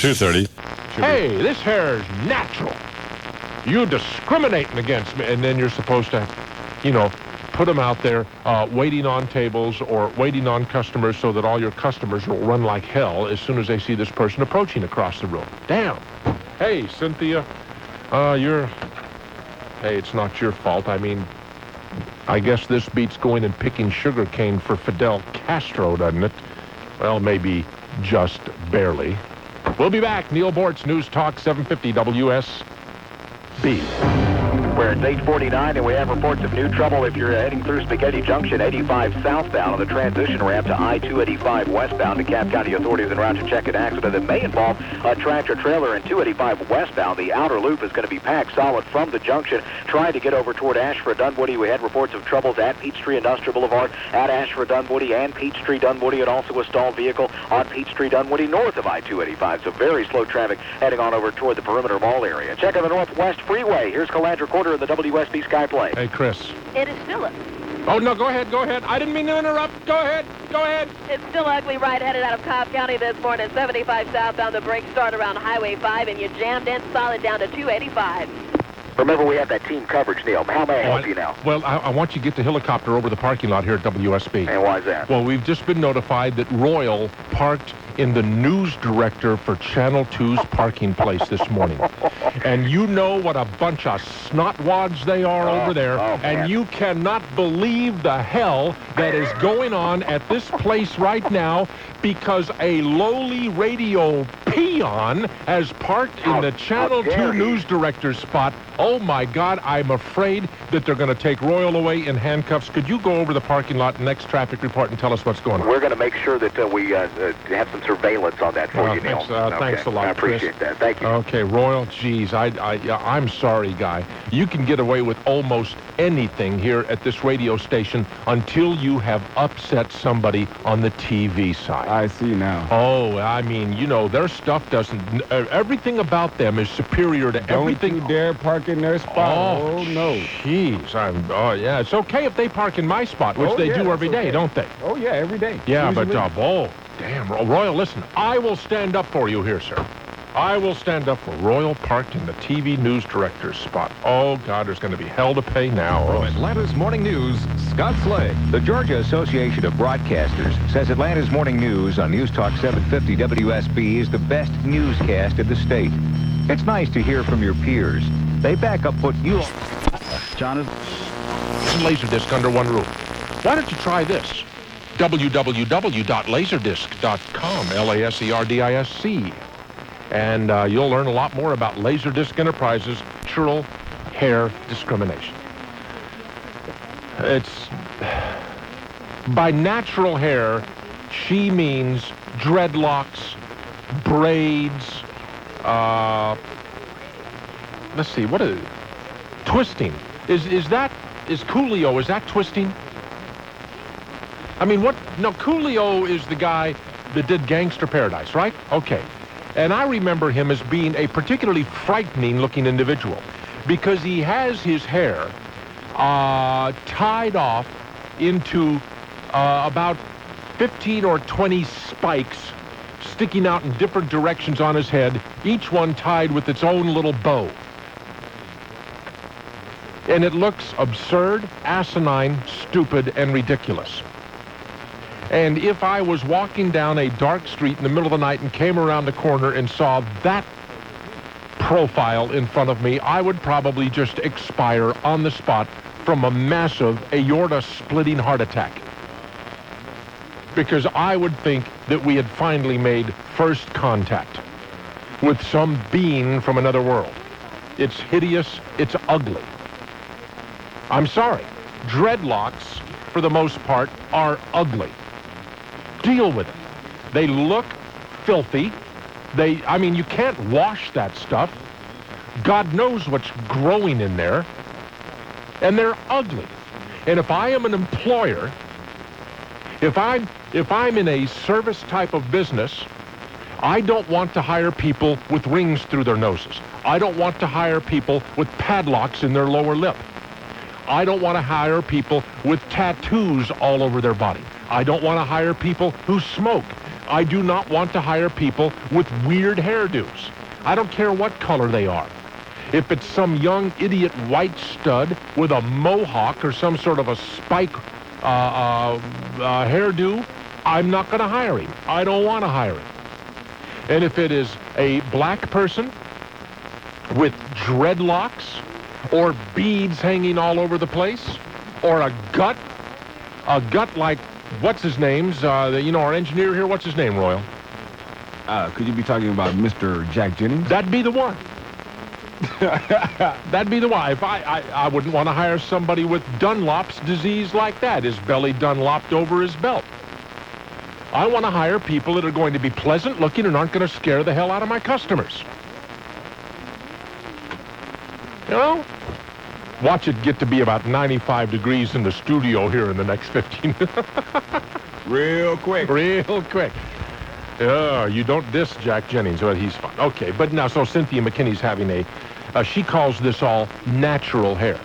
2:30. Hey, this hair's natural. You discriminating against me. And then you're supposed to, put them out there waiting on tables or waiting on customers so that all your customers will run like hell as soon as they see this person approaching across the room. Damn. Hey, Cynthia, hey, it's not your fault. I mean, I guess this beats going and picking sugar cane for Fidel Castro, doesn't it? Well, maybe just barely. We'll be back. Neal Boortz, News Talk 750 WSB. We're at 8:49, and we have reports of new trouble if you're heading through Spaghetti Junction 85 southbound on the transition ramp to I-285 westbound. The DeKalb County authorities en route to check an accident that may involve a tractor-trailer in 285 westbound. The outer loop is going to be packed solid from the junction, trying to get over toward Ashford-Dunwoody. We had reports of troubles at Peachtree Industrial Boulevard, at Ashford-Dunwoody, and Peachtree-Dunwoody, and also a stalled vehicle on Peachtree-Dunwoody north of I-285. So very slow traffic heading on over toward the Perimeter Mall area. Check on the Northwest Freeway. Here's Calandra Quarter in the WSB Skyplay. Hey, Chris. It is still... Oh, no, go ahead. I didn't mean to interrupt. Go ahead. It's still ugly right headed out of Cobb County this morning. 75 southbound, the brakes start around Highway 5, and you jammed in solid down to 285. Remember, we have that team coverage, Neil. How may I help you now? Well, I want you to get the helicopter over the parking lot here at WSB. And why is that? Well, we've just been notified that Royal parked in the news director for Channel 2's parking place this morning. And you know what a bunch of snotwads they are over there. And you cannot believe the hell that is going on at this place right now because a lowly radio peon has parked in the Channel 2 news director's spot. Oh, my God, I'm afraid that they're going to take Royal away in handcuffs. Could you go over the parking lot, next traffic report, and tell us what's going on? We're going to make sure that we have some surveillance on that for you, Neil. Thanks a lot, I appreciate Chris. that. Thank you. Okay, Royal, geez, I'm sorry, guy. You can get away with almost anything here at this radio station until you have upset somebody on the TV side. I see now. Oh, I mean, their stuff doesn't... everything about them is superior to everything... Don't you dare park in their spot. Oh, no. Jeez, yeah, it's okay if they park in my spot, which they do every day, don't they? Oh, yeah, every day. Yeah, usually. but, damn, Royal, listen, I will stand up for you here, sir. I will stand up for Royal parked in the TV news director's spot. Oh, God, there's going to be hell to pay now. From Atlanta's Morning News, Scott Slay. The Georgia Association of Broadcasters says Atlanta's Morning News on News Talk 750 WSB is the best newscast in the state. It's nice to hear from your peers. They back up what you... Jonathan? Laserdisc under one roof. Why don't you try this? www.laserdisc.com, Laserdisc. And you'll learn a lot more about Laserdisc Enterprises' natural hair discrimination. It's... By natural hair, she means dreadlocks, braids, let's see, what is it? Twisting. Is Coolio, is that twisting? I mean, no, Coolio is the guy that did Gangster Paradise, right? Okay. And I remember him as being a particularly frightening-looking individual because he has his hair tied off into about 15 or 20 spikes sticking out in different directions on his head, each one tied with its own little bow. And it looks absurd, asinine, stupid, and ridiculous. And if I was walking down a dark street in the middle of the night and came around the corner and saw that profile in front of me, I would probably just expire on the spot from a massive aorta-splitting heart attack. Because I would think that we had finally made first contact with some being from another world. It's hideous. It's ugly. I'm sorry. Dreadlocks, for the most part, are ugly. Deal with it. They look filthy. You can't wash that stuff. God knows what's growing in there. And they're ugly. And if I am an employer, if I'm in a service type of business, I don't want to hire people with rings through their noses. I don't want to hire people with padlocks in their lower lip. I don't want to hire people with tattoos all over their body. I don't want to hire people who smoke. I do not want to hire people with weird hairdos. I don't care what color they are. If it's some young idiot white stud with a mohawk or some sort of a spike hairdo, I'm not going to hire him. I don't want to hire him. And if it is a black person with dreadlocks or beads hanging all over the place, or a gut like, what's his name's, our engineer here, what's his name, Royal? Could you be talking about Mr. Jack Jennings? That'd be the one. That'd be the one. If I wouldn't want to hire somebody with Dunlop's disease like that, his belly Dunlopped over his belt. I want to hire people that are going to be pleasant looking and aren't going to scare the hell out of my customers. You know? Watch it get to be about 95 degrees in the studio here in the next 15 minutes. Real quick. Real quick. You don't diss Jack Jennings, but he's fine. Okay, but now, so Cynthia McKinney's having she calls this all natural hair.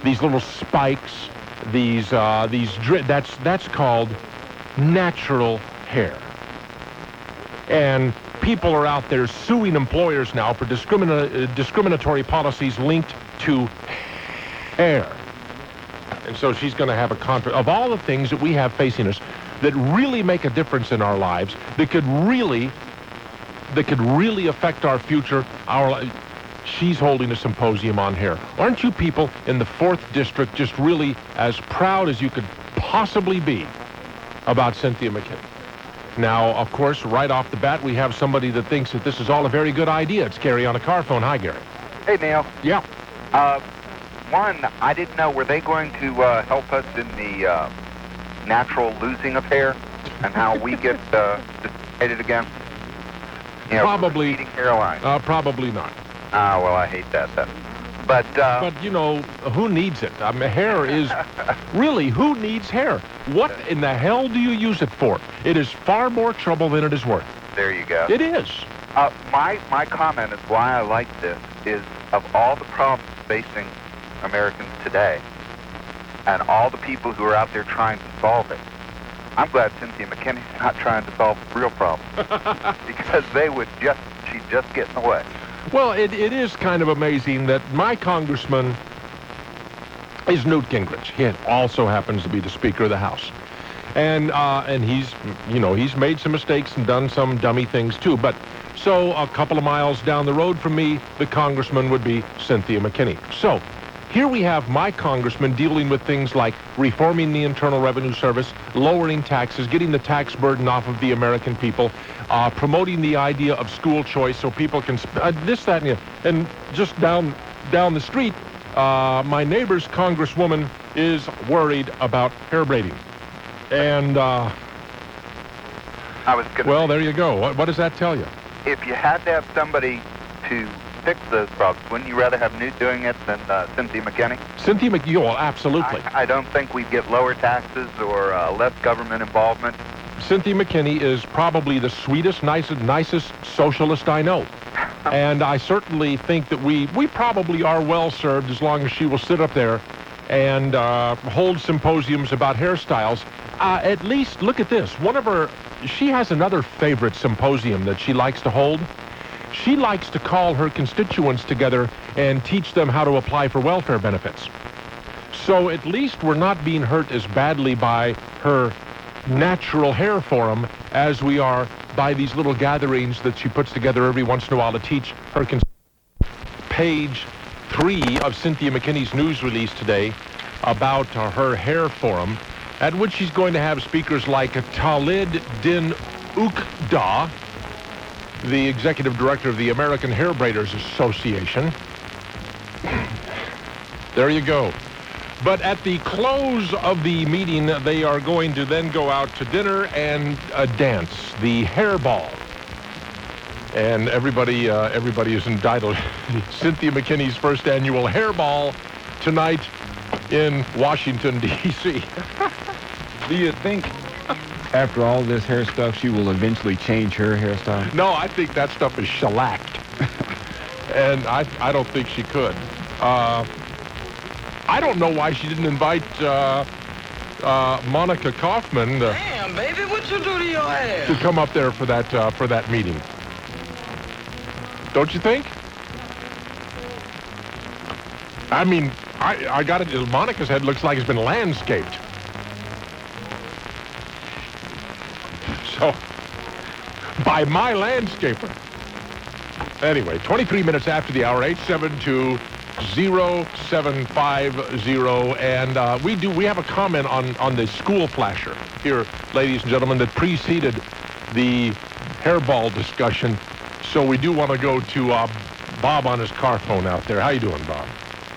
These little spikes, that's called natural hair. And people are out there suing employers now for discriminatory policies linked to hair. And so she's going to have a contract. Of all the things that we have facing us that really make a difference in our lives, that could really affect our future, she's holding a symposium on hair. Aren't you people in the 4th District just really as proud as you could possibly be about Cynthia McKinney? Now, of course, right off the bat, we have somebody that thinks that this is all a very good idea. It's Gary on a car phone. Hi, Gary. Hey, Neal. Yeah. One, I didn't know, were they going to help us in the natural losing of hair and how we get dissipated again? You know, Probably. Receding hairline. Probably not. Well, I hate that then. But you know, who needs it? I mean, hair is really, who needs hair? What in the hell do you use it for? It is far more trouble than it is worth. there you go. It is. My comment is why I like this is of all the problems facing Americans today and all the people who are out there trying to solve it, I'm glad Cynthia McKinney's not trying to solve the real problem because she'd just get in the way. Well, it is kind of amazing that my congressman is Newt Gingrich. He also happens to be the Speaker of the House. And he's made some mistakes and done some dummy things too. But so a couple of miles down the road from me, the congressman would be Cynthia McKinney. So here we have my congressman dealing with things like reforming the Internal Revenue Service, lowering taxes, getting the tax burden off of the American people, promoting the idea of school choice so people can this, that, and just down the street, my neighbor's congresswoman is worried about hair braiding. And, I was going to well, there you go. What does that tell you? If you had to have somebody to fix those problems, wouldn't you rather have Newt doing it than Cynthia McKinney? Cynthia McKinney, well, absolutely. I don't think we'd get lower taxes or less government involvement. Cynthia McKinney is probably the sweetest, nicest socialist I know. And I certainly think that we probably are well served as long as she will sit up there and hold symposiums about hairstyles. At least, look at this. She has another favorite symposium that she likes to hold. She likes to call her constituents together and teach them how to apply for welfare benefits. So at least we're not being hurt as badly by her natural hair forum as we are by these little gatherings that she puts together every once in a while to teach her Page 3 of Cynthia McKinney's news release today about her hair forum, at which she's going to have speakers like Talid Din Ukda, the executive director of the American Hair Braiders Association. There you go. But at the close of the meeting, they are going to then go out to dinner and dance, the hair ball. And everybody is entitled. Cynthia McKinney's first annual hair ball tonight in Washington, D.C. Do you think after all this hair stuff, she will eventually change her hairstyle? No, I think that stuff is shellacked. And I don't think she could. I don't know why she didn't invite Monica Kaufman, Damn, baby, what you do to your ass? to come up there for that meeting. Don't you think? I mean, I got it. Monica's head looks like it's been landscaped. So, by my landscaper. Anyway, 23 minutes after the hour, 872-0750, and we have a comment on the school flasher here, ladies and gentlemen, that preceded the hairball discussion. So we do want to go to Bob on his car phone out there. How you doing, Bob?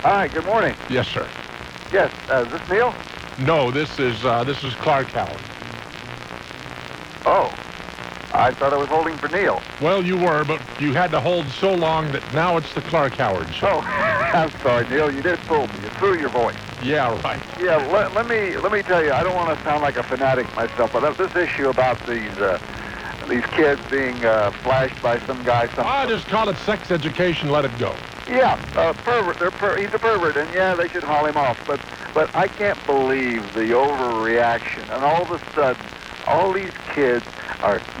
Hi, good morning. Yes, sir. Yes, is this Neal? No, this is Clark Howard. Oh, I thought I was holding for Neal. Well, you were, but you had to hold so long that now it's the Clark Howard show. Oh, I'm sorry, Neal. You did fool me. You threw your voice. Yeah, right. Yeah, let me tell you. I don't want to sound like a fanatic myself, but this issue about these kids being flashed by some guy. I just call it sex education. Let it go. Yeah, pervert. He's a pervert, and yeah, they should haul him off. But I can't believe the overreaction, and all of a sudden, all these kids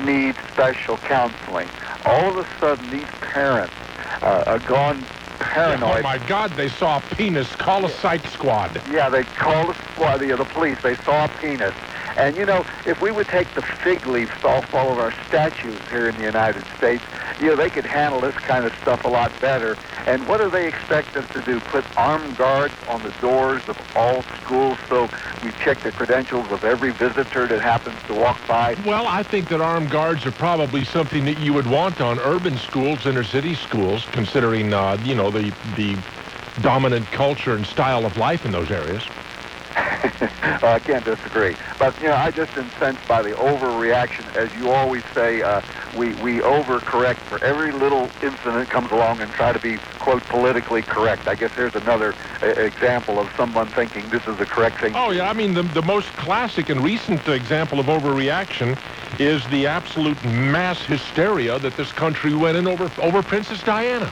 need special counseling. All of a sudden, these parents are gone paranoid. Oh my God! They saw a penis. Call a psych squad. Yeah, they called the squad, the police. They saw a penis. And, you know, if we would take the fig leaves off all of our statues here in the United States, you know, they could handle this kind of stuff a lot better. And what do they expect us to do? Put armed guards on the doors of all schools so we check the credentials of every visitor that happens to walk by? Well, I think that armed guards are probably something that you would want on urban schools, inner city schools, considering, you know, the dominant culture and style of life in those areas. I can't disagree. But, you know, I just incensed by the overreaction. As you always say, we overcorrect for every little incident comes along and try to be, quote, politically correct. I guess here's another example of someone thinking this is the correct thing. Oh, yeah. I mean, the most classic and recent example of overreaction is the absolute mass hysteria that this country went in over Princess Diana.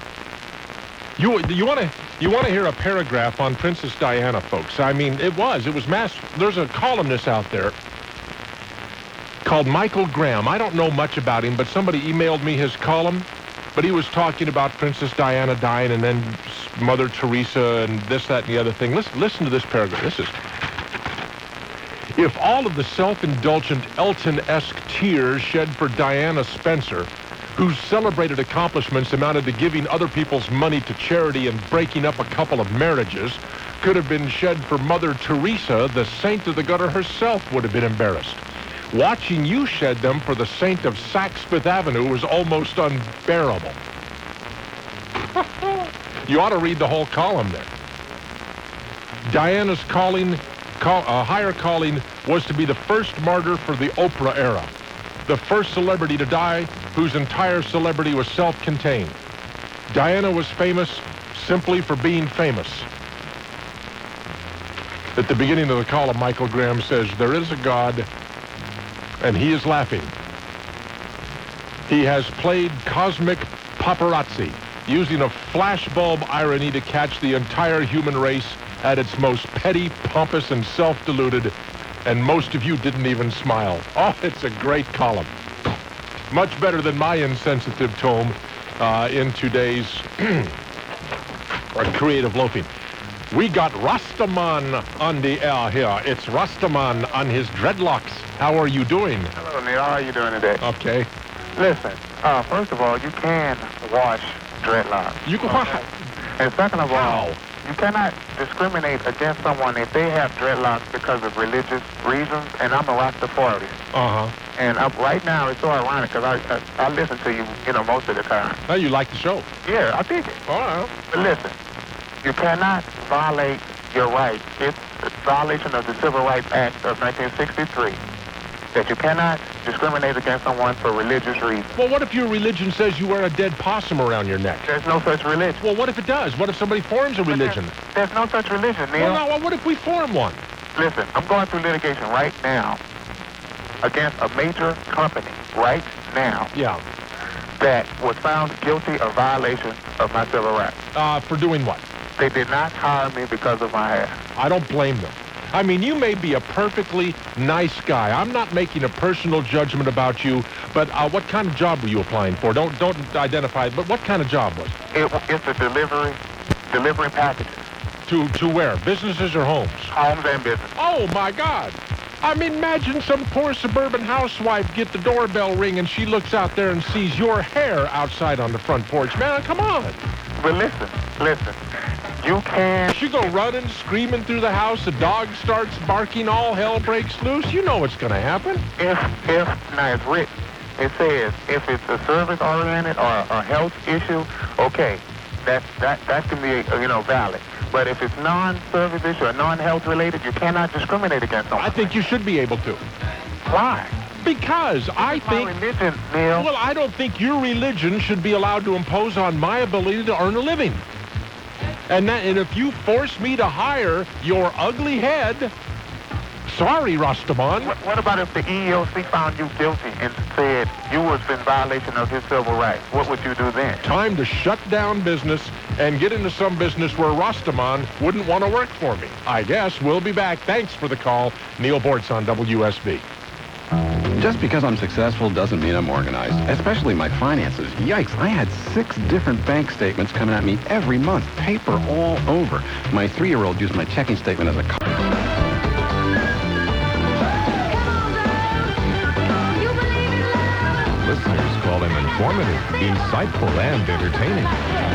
You want to hear a paragraph on Princess Diana, folks? I mean, it was mass. There's a columnist out there called Michael Graham. I don't know much about him, but somebody emailed me his column. But he was talking about Princess Diana dying and then Mother Teresa and this, that, and the other thing. Listen to this paragraph. This is: if all of the self-indulgent Elton-esque tears shed for Diana Spencer, whose celebrated accomplishments amounted to giving other people's money to charity and breaking up a couple of marriages, could have been shed for Mother Teresa, the saint of the gutter herself would have been embarrassed. Watching you shed them for the saint of Saks Fifth Avenue was almost unbearable. You ought to read the whole column there. Diana's higher calling was to be the first martyr for the Oprah era, the first celebrity to die whose entire celebrity was self-contained. Diana was famous simply for being famous. At the beginning of the column, Michael Graham says, there is a God, and he is laughing. He has played cosmic paparazzi, using a flashbulb irony to catch the entire human race at its most petty, pompous, and self-deluded, and most of you didn't even smile. Oh, it's a great column. Much better than my insensitive tome in today's creative loafing. We got Rastaman on the air here. It's Rastaman on his dreadlocks. How are you doing? Hello, Neal. How are you doing today? Okay. Listen, first of all, you can wash dreadlocks. You can okay? And second of all, you cannot discriminate against someone if they have dreadlocks because of religious reasons, and I'm a Rastafari. Uh-huh. And right now, it's so ironic because I listen to you, you know, most of the time. Oh, you like the show? Yeah, I dig it. All right. But listen, you cannot violate your rights. It's a violation of the Civil Rights Act of 1963 that you cannot discriminate against someone for religious reasons. Well, what if your religion says you wear a dead possum around your neck? There's no such religion. Well, what if it does? What if somebody forms a religion? There's no such religion, Neal. Well, now, what if we form one? Listen, I'm going through litigation right now against a major company right now. Yeah. That was found guilty of violation of my civil rights. For doing what? They did not hire me because of my hair. I don't blame them. I mean, you may be a perfectly nice guy. I'm not making a personal judgment about you, but what kind of job were you applying for? Don't identify, but what kind of job was it? It's a delivering packages. To where? Businesses or homes? Homes and business. Oh, my God. I mean, imagine some poor suburban housewife get the doorbell ring and she looks out there and sees your hair outside on the front porch. Man, come on. But listen. You can... She go running, screaming through the house. The dog starts barking. All hell breaks loose. You know what's going to happen. Now it's written. It says if it's a service-oriented or a health issue, okay, that can be valid. But if it's non-service issue or non-health related, you cannot discriminate against someone. I think you should be able to. Why? Because I think... My religion, Neil. Well, I don't think your religion should be allowed to impose on my ability to earn a living. And if you force me to hire your ugly head, sorry, Rastaman. What about if the EEOC found you guilty and said you was in violation of his civil rights? What would you do then? Time to shut down business and get into some business where Rastaman wouldn't want to work for me. I guess we'll be back. Thanks for the call. Neal Boortz on WSB. Just because I'm successful doesn't mean I'm organized, especially my finances. Yikes, I had 6 different bank statements coming at me every month, paper all over. My 3-year-old used my checking statement as a card. Listeners call him informative, insightful, and entertaining.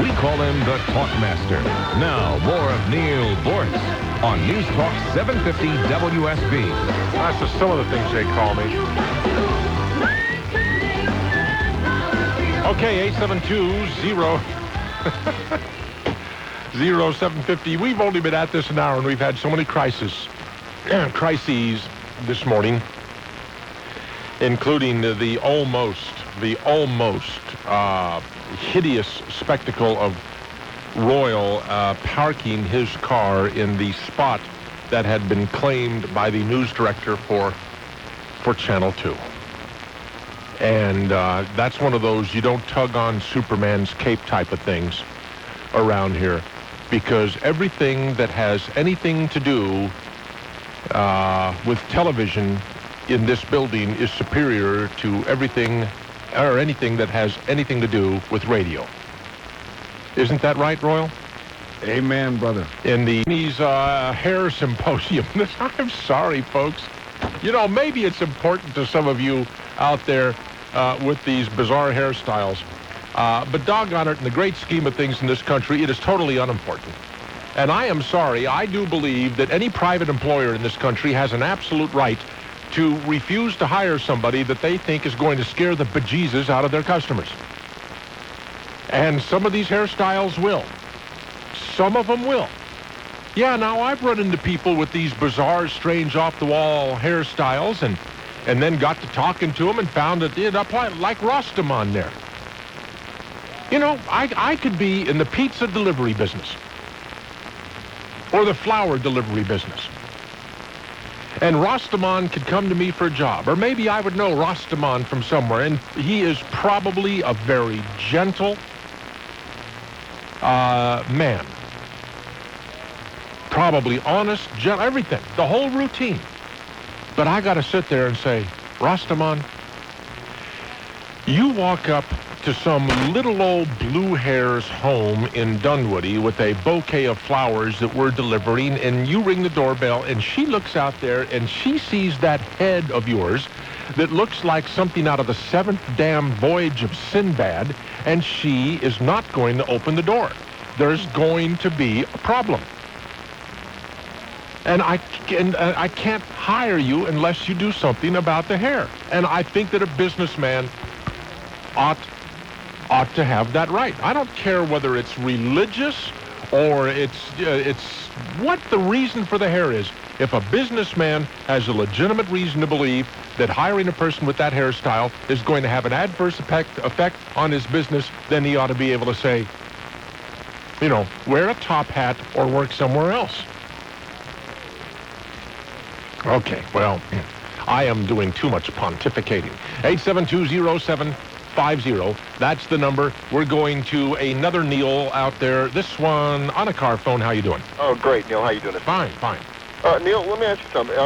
We call him the Talkmaster. Now, more of Neal Boortz on News Talk 750 WSB. That's just some of the things they call me. Okay, 872-0750. We've only been at this an hour, and we've had so many crises this morning, including the almost hideous spectacle of Royal parking his car in the spot that had been claimed by the news director for Channel 2. And that's one of those you don't tug on Superman's cape type of things around here, because everything that has anything to do with television in this building is superior to everything or anything that has anything to do with radio. Isn't that right, Royal? Amen, brother. In the hair symposium. I'm sorry, folks. Maybe it's important to some of you out there with these bizarre hairstyles. But doggone it, in the great scheme of things in this country, it is totally unimportant. And I am sorry, I do believe that any private employer in this country has an absolute right to refuse to hire somebody that they think is going to scare the bejesus out of their customers. And some of these hairstyles will. Some of them will. Yeah, now I've run into people with these bizarre, strange, off-the-wall hairstyles and then got to talking to them and found that it applied like Rastaman there. I could be in the pizza delivery business or the flower delivery business. And Rastaman could come to me for a job. Or maybe I would know Rastaman from somewhere, and he is probably a very gentle man. Probably honest, gentle, everything, the whole routine. But I got to sit there and say, Rastaman, you walk up to some little old blue hare's home in Dunwoody with a bouquet of flowers that we're delivering, and you ring the doorbell, and she looks out there, and she sees that head of yours that looks like something out of the 7th damn voyage of Sinbad, and she is not going to open the door. There's going to be a problem. And I can't hire you unless you do something about the hair. And I think that a businessman ought to have that right. I don't care whether it's religious or it's what the reason for the hair is. If a businessman has a legitimate reason to believe that hiring a person with that hairstyle is going to have an adverse effect on his business, then he ought to be able to say, wear a top hat or work somewhere else. Okay, well, I am doing too much pontificating. 872-0750, that's the number. We're going to another Neal out there. This one on a car phone. How you doing? Oh, great, Neil. How you doing? Fine. Neal, let me ask you something.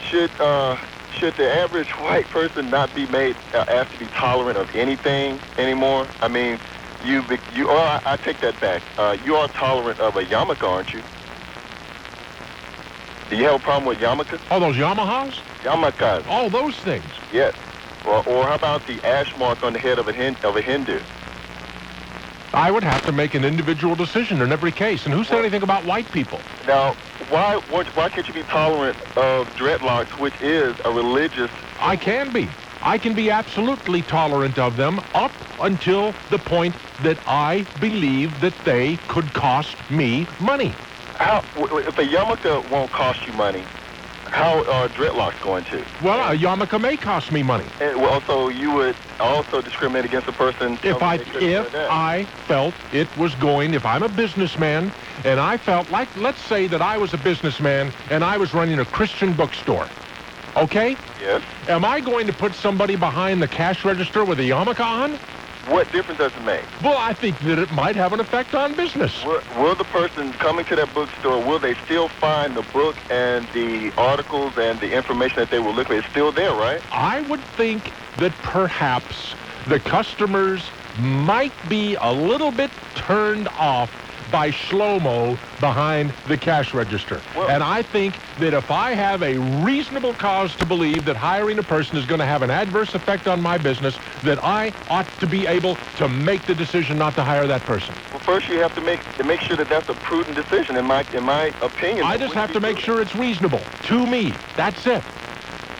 Should the average white person not be made asked to be tolerant of anything anymore? I mean, I take that back. You are tolerant of a yarmulke, aren't you? Do you have a problem with yarmulkes? Oh, those Yamahas? Yarmulkes. Oh, those things. Yes. Or how about the ash mark on the head of a Hindu? I would have to make an individual decision in every case. And who said anything about white people? Now, why can't you be tolerant of dreadlocks, which is a religious... I can be. I can be absolutely tolerant of them up until the point that I believe that they could cost me money. If a yarmulke won't cost you money, how are dreadlocks going to? Well, a yarmulke may cost me money. So you would also discriminate against a person... If I felt it was going, if I'm a businessman, and I felt like, let's say that I was a businessman and I was running a Christian bookstore, okay? Yes. Am I going to put somebody behind the cash register with a yarmulke on? What difference does it make? Well, I think that it might have an effect on business. Will the person coming to that bookstore, will they still find the book and the articles and the information that they were looking at? It's still there, right? I would think that perhaps the customers might be a little bit turned off by Shlomo behind the cash register. Well, and I think that if I have a reasonable cause to believe that hiring a person is going to have an adverse effect on my business, that I ought to be able to make the decision not to hire that person. Well, first you have to make sure that that's a prudent decision, in my opinion. I just have to make sure it's reasonable to me. That's it.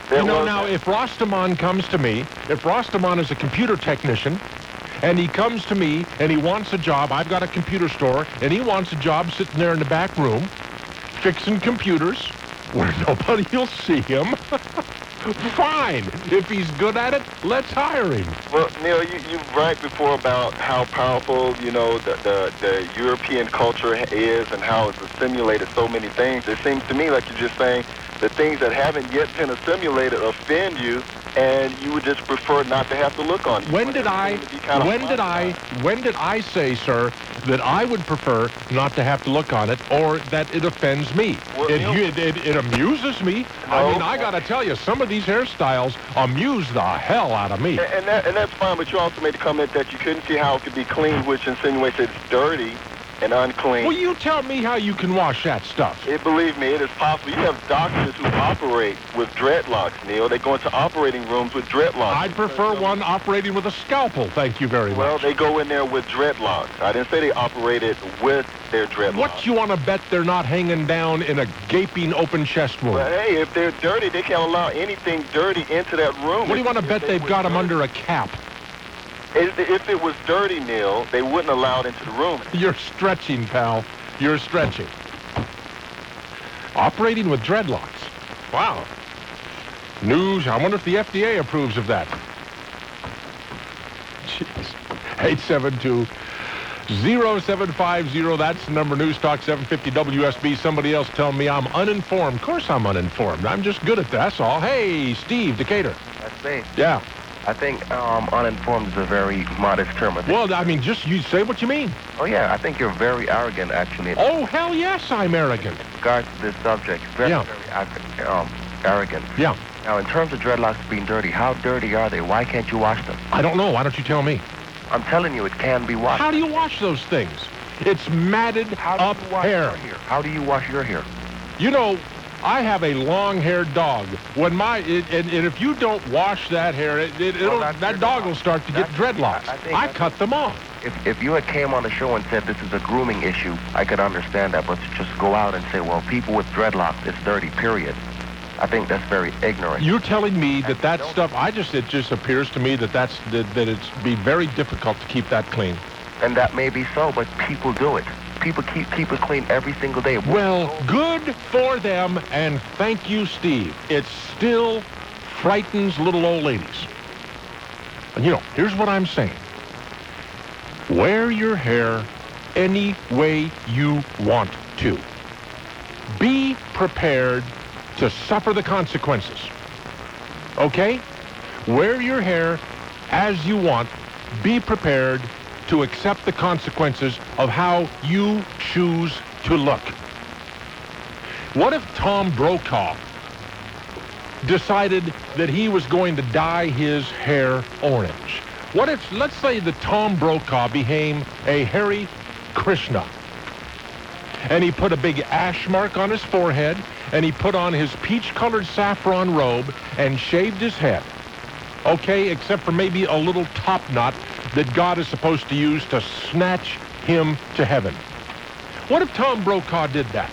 Now, if Rostaman comes to me, if Rostaman is a computer technician, and he comes to me and he wants a job, I've got a computer store, and he wants a job sitting there in the back room, fixing computers, where nobody will see him. Fine. If he's good at it, let's hire him. Well, Neal, you right before about how powerful, the European culture is and how it's assimilated so many things. It seems to me like you're just saying the things that haven't yet been assimilated offend you, and you would just prefer not to have to look on it. When did I say, sir, that I would prefer not to have to look on it, or that it offends me? Well, it amuses me. No. I mean, I got to tell you, some of these hairstyles amuse the hell out of me. And that's fine, but you also made the comment that you couldn't see how it could be clean, which insinuates that it's dirty and unclean. Well, you tell me how you can wash that stuff. Believe me, it is possible. You have doctors who operate with dreadlocks, Neal. They go into operating rooms with dreadlocks. I'd prefer one operating with a scalpel, thank you very much. Well, they go in there with dreadlocks. I didn't say they operated with their dreadlocks. What you want to bet they're not hanging down in a gaping open chest wound? Well, hey, if they're dirty, they can't allow anything dirty into that room. What do you want to bet they've got them under a cap? If it was dirty, Neal, they wouldn't allow it into the room. You're stretching, pal. You're stretching. Operating with dreadlocks. Wow. News. I wonder if the FDA approves of that. Jeez. 872-0750. That's the number. News Talk 750 WSB. Somebody else telling me I'm uninformed. Of course I'm uninformed. I'm just good at that. That's all. Hey, Steve, Decatur. That's me. Yeah. I think uninformed is a very modest term. Well, I mean, just you say what you mean. Oh, yeah. I think you're very arrogant, actually. Oh, hell yes, I'm arrogant. In regards to this subject, very arrogant. Yeah. Now, in terms of dreadlocks being dirty, how dirty are they? Why can't you wash them? I don't know. Why don't you tell me? I'm telling you, it can be washed. How do you wash those things? It's matted up hair. How do you wash your hair? You know, I have a long-haired dog. And if you don't wash that hair, that dog will start to get dreadlocks. I cut them off. If you had came on the show and said this is a grooming issue, I could understand that. But to just go out and say, well, people with dreadlocks, it's dirty, period. I think that's very ignorant. You're telling me that stuff, it just appears to me that it's be very difficult to keep that clean. And that may be so, but people do it. People keep it clean every single day. Well, good for them, and thank you, Steve. It still frightens little old ladies. And, here's what I'm saying. Wear your hair any way you want to. Be prepared to suffer the consequences. Okay? Wear your hair as you want. Be prepared to accept the consequences of how you choose to look. What if Tom Brokaw decided that he was going to dye his hair orange? What if, let's say that Tom Brokaw became a Hare Krishna, and he put a big ash mark on his forehead, and he put on his peach-colored saffron robe and shaved his head. Okay, except for maybe a little top knot that God is supposed to use to snatch him to heaven. What if Tom Brokaw did that?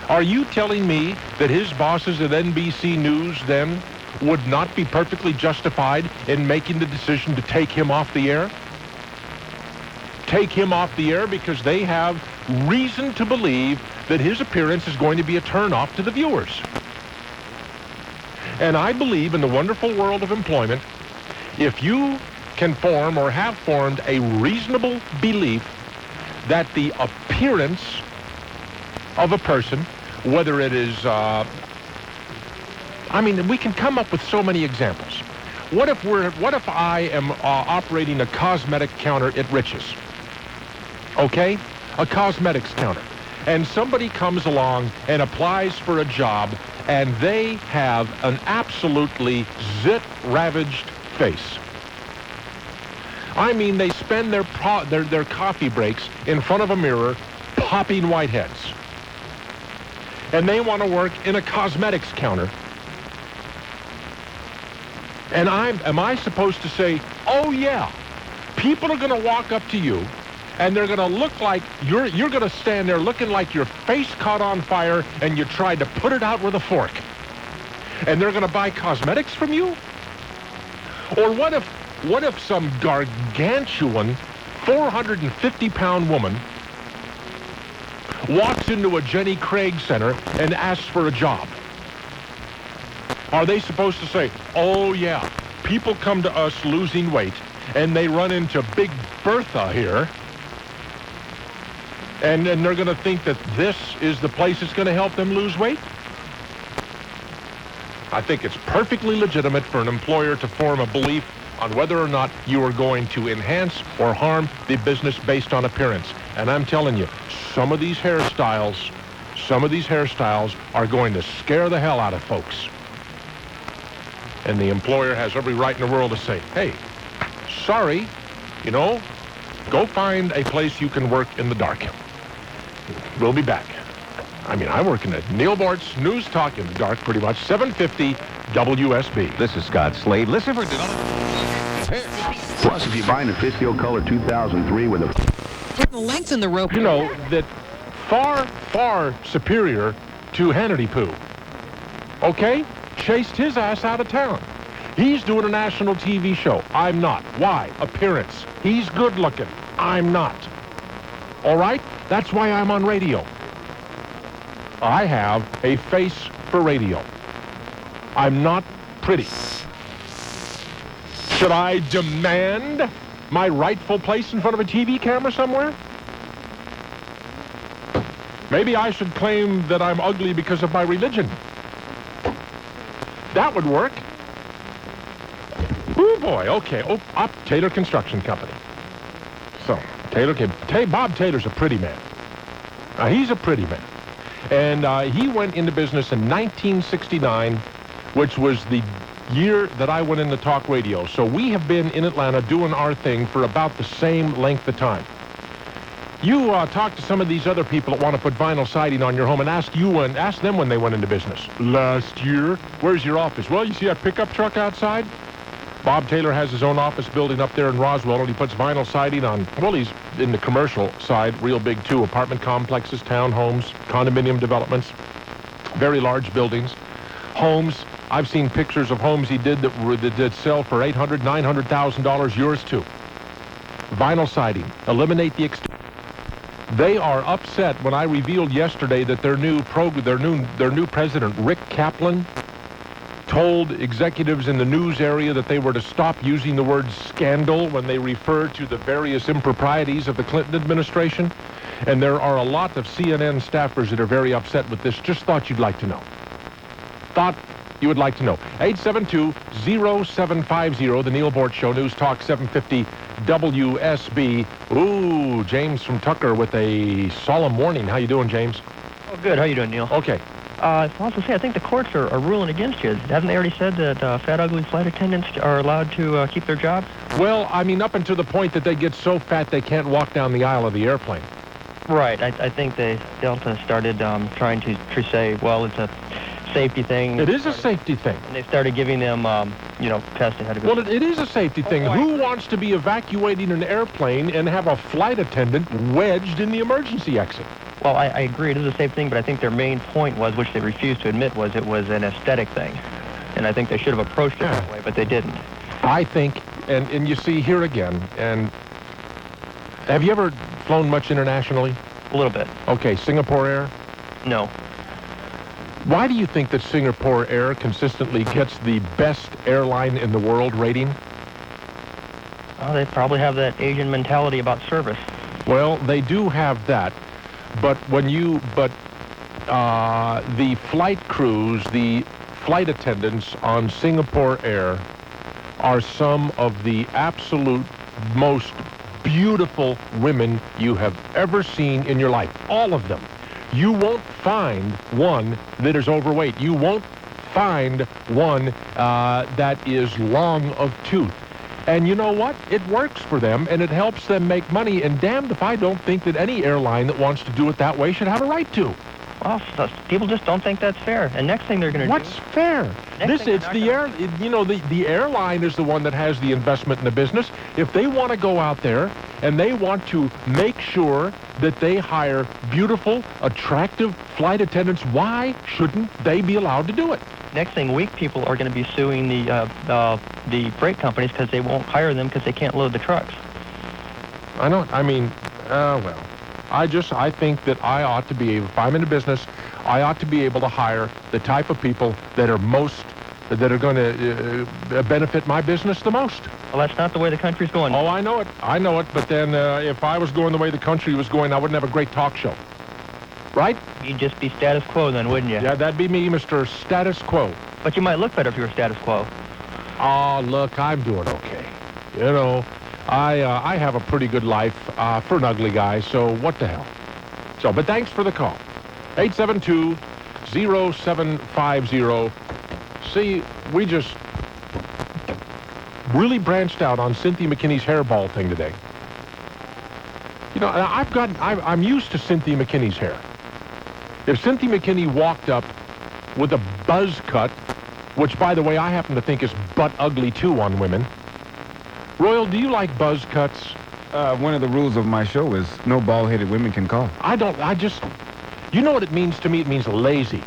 Are you telling me that his bosses at NBC News then would not be perfectly justified in making the decision to take him off the air? Take him off the air because they have reason to believe that his appearance is going to be a turn-off to the viewers. And I believe in the wonderful world of employment, if you can form or have formed a reasonable belief that the appearance of a person, whether it is, we can come up with so many examples. What if I am operating a cosmetic counter at Rich's? Okay? A cosmetics counter. And somebody comes along and applies for a job, and they have an absolutely zit-ravaged face. I mean, they spend their coffee breaks in front of a mirror popping whiteheads. And they want to work in a cosmetics counter. And am I supposed to say, oh yeah, people are going to walk up to you and they're going to look like you're going to stand there looking like your face caught on fire and you tried to put it out with a fork. And they're going to buy cosmetics from you? Or what if some gargantuan 450-pound woman walks into a Jenny Craig Center and asks for a job? Are they supposed to say, oh yeah, people come to us losing weight and they run into Big Bertha here and then they're going to think that this is the place that's going to help them lose weight? I think it's perfectly legitimate for an employer to form a belief on whether or not you are going to enhance or harm the business based on appearance. And I'm telling you, some of these hairstyles are going to scare the hell out of folks. And the employer has every right in the world to say, hey, sorry, go find a place you can work in the dark. We'll be back. I work in the Neal Boortz News Talk in the dark, pretty much. 750 WSB. This is Scott Slade. Listen for... Plus, if you buy an official color 2003 with a... Lengthen the rope. That far, far superior to Hannity Poo. Okay? Chased his ass out of town. He's doing a national TV show. I'm not. Why? Appearance. He's good looking. I'm not. All right? That's why I'm on radio. I have a face for radio. I'm not pretty. Should I demand my rightful place in front of a TV camera somewhere? Maybe I should claim that I'm ugly because of my religion. That would work. Oh boy, okay. Up Taylor Construction Company. So, Bob Taylor's a pretty man. He's a pretty man. And he went into business in 1969, which was the year that I went into talk radio. So we have been in Atlanta doing our thing for about the same length of time. You talk to some of these other people that want to put vinyl siding on your home and ask them when they went into business. Last year? Where's your office? Well, you see that pickup truck outside? Bob Taylor has his own office building up there in Roswell, and he puts vinyl siding on, well, he's in the commercial side, real big too, apartment complexes, townhomes, condominium developments, very large buildings, homes. I've seen pictures of homes he did that sell for $800,000, $900,000, yours too. Vinyl siding, eliminate the They are upset when I revealed yesterday that their new president, Rick Kaplan, told executives in the news area that they were to stop using the word scandal when they refer to the various improprieties of the Clinton administration. And there are a lot of CNN staffers that are very upset with this. Just thought you'd like to know. Thought you would like to know. 872-0750, the Neal Boortz Show, News Talk 750 WSB. Ooh, James from Tucker with a solemn warning. How you doing, James? Oh, good. How you doing, Neil? Okay. I also say, I think the courts are ruling against you. Haven't they already said that fat, ugly flight attendants are allowed to keep their jobs? Well, I mean, up until the point that they get so fat they can't walk down the aisle of the airplane. Right. I think Delta started trying to say, well, it's a safety thing. It is a safety thing. And they started giving them, tests ahead of it. Well, it is a safety thing. Who wants to be evacuating an airplane and have a flight attendant wedged in the emergency exit? Well, I agree. It is a safe thing, but I think their main point was, which they refused to admit, was it was an aesthetic thing. And I think they should have approached it that way, but they didn't. I think, and you see here again, and have you ever flown much internationally? A little bit. Okay, Singapore Air? No. Why do you think that Singapore Air consistently gets the best airline in the world rating? Oh, they probably have that Asian mentality about service. Well, they do have that. But the flight crews, the flight attendants on Singapore Air are some of the absolute most beautiful women you have ever seen in your life. All of them. You won't find one that is overweight. You won't find one that is long of tooth. And you know what? It works for them, and it helps them make money, and damned if I don't think that any airline that wants to do it that way should have a right to. Well, people just don't think that's fair. And next thing they're going to do... What's fair? The airline is the one that has the investment in the business. If they want to go out there and they want to make sure that they hire beautiful, attractive flight attendants, why shouldn't they be allowed to do it? Next thing, weak people are going to be suing the freight companies because they won't hire them because they can't load the trucks. I think that I ought to be able, if I'm in a business, I ought to be able to hire the type of people that are going to benefit my business the most. Well, that's not the way the country's going. Oh, I know it. But then if I was going the way the country was going, I wouldn't have a great talk show. Right? You'd just be status quo then, wouldn't you? Yeah, that'd be me, Mr. Status Quo. But you might look better if you were status quo. Oh, look, I'm doing okay. You know, I have a pretty good life for an ugly guy, so what the hell? So, but thanks for the call. 872-0750. See, we just really branched out on Cynthia McKinney's hairball thing today. You know, I'm used to Cynthia McKinney's hair. If Cynthia McKinney walked up with a buzz cut, which, by the way, I happen to think is butt ugly, too, on women. Royal, do you like buzz cuts? One of the rules of my show is no bald-headed women can call. You know what it means to me? It means lazy.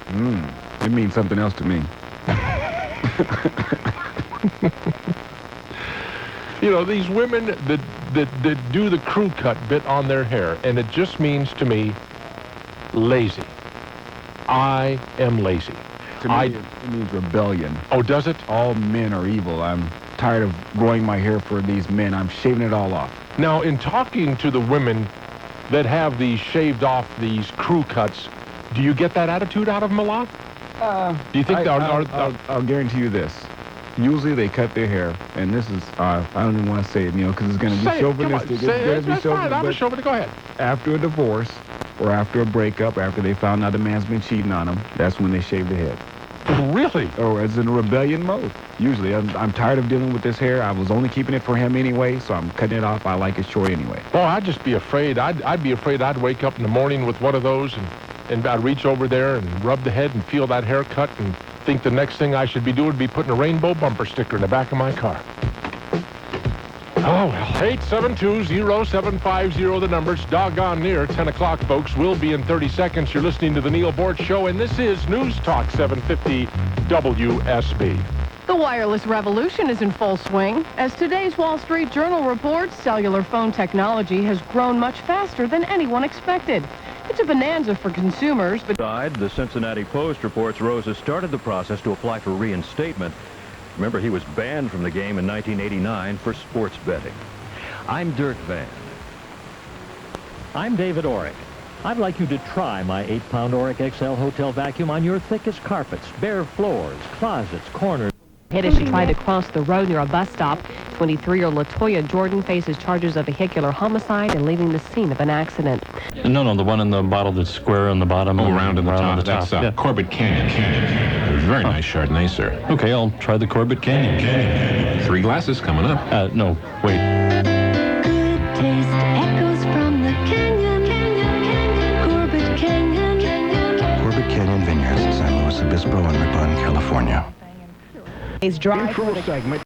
It means something else to me. You know, these women that do the crew cut bit on their hair, and it just means to me, lazy. I am lazy. To me, it means rebellion. Oh, does it? All men are evil. I'm tired of growing my hair for these men. I'm shaving it all off. Now, in talking to the women that have these shaved off, these crew cuts, do you get that attitude out of them a lot? Do you think I'll guarantee you this. Usually they cut their hair, and this is, I don't even want to say it, Neil, because it's going to be chauvinistic. That's fine. I'm a chauvinist. Go ahead. After a divorce, or after a breakup, after they found out the man's been cheating on them, that's when they shave their head. Really? Or it's in rebellion mode. Usually, I'm tired of dealing with this hair. I was only keeping it for him anyway, so I'm cutting it off. I like it short anyway. Oh, I'd just be afraid. I'd be afraid I'd wake up in the morning with one of those, and I'd reach over there and rub the head and feel that haircut and think the next thing I should be doing would be putting a rainbow bumper sticker in the back of my car. Oh, well. 872-0750, the number's doggone near 10 o'clock, folks. We'll be in 30 seconds. You're listening to the Neal Boortz Show, and this is News Talk 750 WSB. The wireless revolution is in full swing. As today's Wall Street Journal reports, cellular phone technology has grown much faster than anyone expected. It's a bonanza for consumers, but... The Cincinnati Post reports Rose has started the process to apply for reinstatement. Remember, he was banned from the game in 1989 for sports betting. I'm Dirk Van. I'm David Orrick. I'd like you to try my 8-pound Orrick XL hotel vacuum on your thickest carpets, bare floors, closets, corners. As you try to cross the road near a bus stop, 23-year-old Latoya Jordan faces charges of vehicular homicide and leaving the scene of an accident. No, the one in the bottle that's square on the bottom. Oh, round in the round top. on the That's Corbett Canyon. Very nice Chardonnay, sir. Okay, I'll try the Corbett Canyon. 3 glasses coming up. No, wait. Taste echoes from the canyon, Corbett Canyon. Corbett Canyon Vineyards, San Luis Obispo and Rippon, California. Intro segment.